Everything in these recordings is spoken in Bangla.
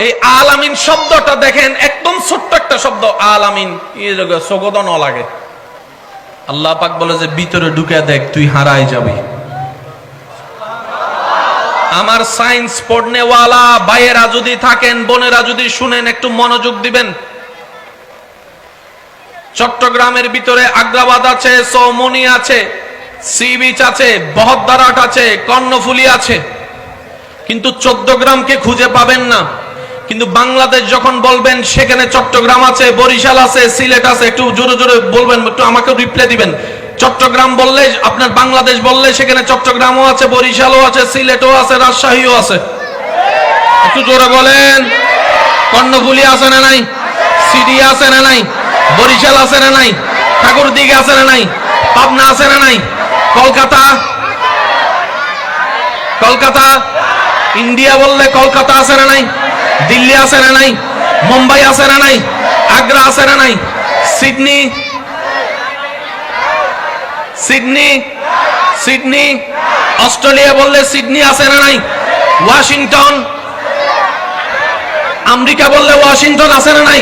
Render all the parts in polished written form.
এই আলামিন শব্দটা দেখেন, একদম ছোট্ট একটা শব্দ আলামিন, সগদ ন লাগে। আল্লাহ পাক বলে যে ভিতরে ঢুকে দেখ, তুই হারাই যাবি। আমার সায়েন্স পড়নেওয়ালা ভাইয়েরা যদি থাকেন, বোনেরা যদি শুনেন, একটু মনোযোগ দিবেন। চট্টগ্রামের ভিতরে আগ্রাবাদ আছে, সৌমনি আছে, সি বিচ আছে, বহদ্দারাট আছে, কর্ণফুলী আছে, কিন্তু 14 গ্রামকে খুঁজে পাবেন না। কিন্তু বাংলাদেশ যখন বলবেন সেখানে চট্টগ্রাম আছে, বরিশাল আছে, সিলেট আছে। একটু জোরে জোরে বলবেন, একটু আমাকে রিপ্লাই দিবেন। চট্টগ্রাম বললে, আপনার বাংলাদেশ বললে সেখানে চট্টগ্রামও আছে, বরিশালও আছে, সিলেটও আছে, রাজশাহীও আছে। একটু জোরে বলেন। কর্ণফুলী আছে না নাই? সিডি আছে না নাই? বরিশাল আছে না নাই? ঠাকুরদিঘি আছে না নাই? পাবনা আছে না নাই? কলকাতা, কলকাতা, ইন্ডিয়া বললে কলকাতা আছে না নাই? দিল্লি আছে না নাই? মুম্বাই আছে না নাই? আগ্রা আছে না নাই? সিডনি, সিডনি, সিডনি, অস্ট্রেলিয়া বললে সিডনি আছে না নাই? ওয়াশিংটন, আমেরিকা বললে ওয়াশিংটন আছে না নাই?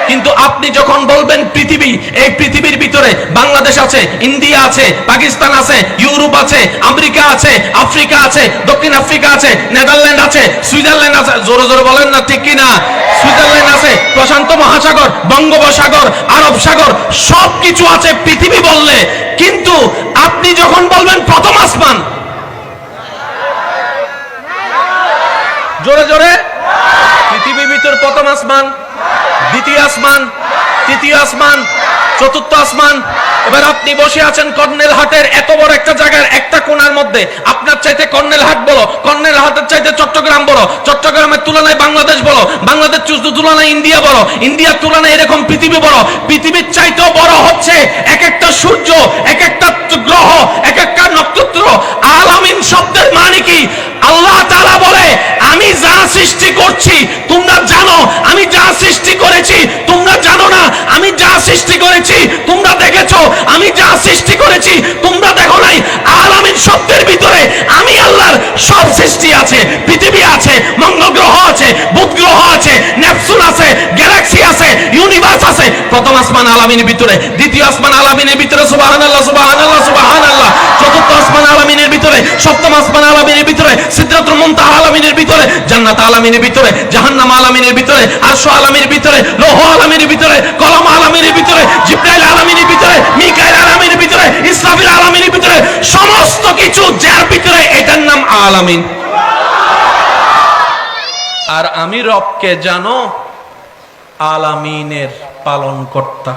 কিন্তু আপনি যখন বলবেন পৃথিবী, এই পৃথিবীর ভিতরে বাংলাদেশ আছে, ইন্ডিয়া আছে, পাকিস্তান আছে, ইউরোপ আছে, আমেরিকা আছে, আফ্রিকা আছে, দক্ষিণ আফ্রিকা আছে, নেদারল্যান্ড আছে, সুইজারল্যান্ড আছে। জোরে জোরে বলেন না, ঠিক কিনা? সুইজারল্যান্ড আছে, প্রশান্ত মহাসাগর, বঙ্গোপসাগর, আরব সাগর, সবকিছু আছে পৃথিবী বললে। কিন্তু আপনি যখন বলবেন প্রথম আসমান, জোরে জোরে, পৃথিবীর ভিতর প্রথম আসমান, দ্বিতীয় আসমান, তৃতীয় আসমান, চতুর্থ আসমান। এবার আপনি বসে আছেন কর্নেল হাটের এত বড় একটা জায়গার একটা কোণার মধ্যে। আপনার চাইতে কর্নেল হাট বড়, কর্নেল হাটের চাইতে চট্টগ্রাম বড়, চট্টগ্রামের তুলনায় বাংলাদেশ বড়, বাংলাদেশ তুলনায় ইন্ডিয়া বড়, ইন্ডিয়ার তুলনায় এরকম পৃথিবী বড়। পৃথিবীর চাইতেও বড় হচ্ছে এক একটা সূর্য, এক একটা গ্রহ, এক একটা নক্ষত্র। আলামিন শব্দের মানে কি? আল্লাহ তাআলা বলে, আমি যা সৃষ্টি করছি তোমরা জানো, আমি যা সৃষ্টি করেছি তোমরা জানো না, আমি যা সৃষ্টি করেছি তোমরা দেখেছো, আমি যা সৃষ্টি করেছি তোমরা দেখো নাই। আলামিন শব্দের ভিতরে আমি আল্লাহর সব সৃষ্টি আছে। পৃথিবী আছে, মঙ্গল গ্রহ আছে, বুধ গ্রহ আছে, নেপচুন আছে, গ্যালাক্সি আছে, ইউনিভার্স আছে। প্রথম আসমান আলামিনের ভিতরে, দ্বিতীয় আসমান আলামিনের ভিতরে, সুবহানাল্লাহ সুবহানাল্লাহ সুবহানাল্লাহ। চতুর্থ আসমান আলামিনের ভিতরে, সপ্তম আসমান আলামিনের ভিতরে, সিদরাতুল মুনতাহা আলামিনের ভিতরে, জান্নাত আলামিনের ভিতরে, জাহান্নাম আলামিনের ভিতরে, আরশ আলামিনের ভিতরে, লৌহ আলামিনের ভিতরে, কলম আলামিনের ভিতরে, জিবরাইল আলামিনের ভিতরে, মিকাইল আলামিনের ভিতরে, ইসরাফিল আলামিনের ভিতরে, সমস্ত কিছু যার ভিতরে, এটার নাম আলামিন। আর আমি রবকে জানো, আলামিনের পালনকর্তা।